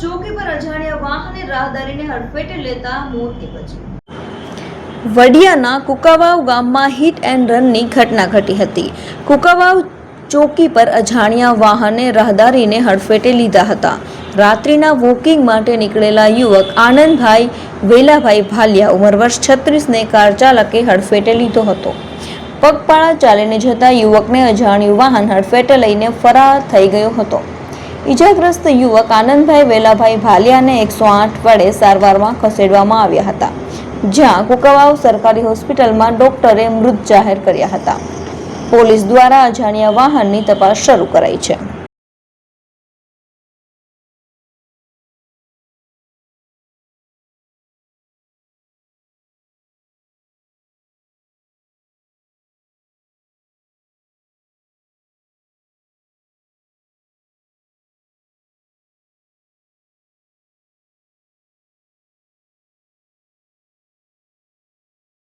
ચોકી પર અજાણ્યા વાહને રાહદારીને હડફેટે લેતા મોત નીપજ્યું. વડિયાના કુકાવાવ ગામમાં હિટ એન્ડ રનની ઘટના ઘટી હતી. કુકાવાવ ચોકી પર અજાણ્યા વાહને રાહદારીને હડફેટે લીધા હતા. રાત્રિના વોકિંગ માટે નીકળેલા યુવક આનંદભાઈ વેલાભાઈ ભાલિયા ઉંમર વર્ષ 36ને કાર ચાલકે હડફેટે લીધો હતો. પગપાળા ચાલીને જતા યુવકને અજાણ્યું વાહન હડફેટે લઈને ફરાર થઈ ગયો હતો. ઈજાગ્રસ્ત યુવક આનંદભાઈ વેલાભાઈ ભાલિયાને 108 વડે સારવારમાં ખસેડવામાં આવ્યા હતા, જ્યાં કુકાવાવ સરકારી હોસ્પિટલમાં ડોક્ટરે મૃત જાહેર કર્યા હતા. પોલીસ દ્વારા અજાણ્યા વાહનની તપાસ શરૂ કરાઈ છે.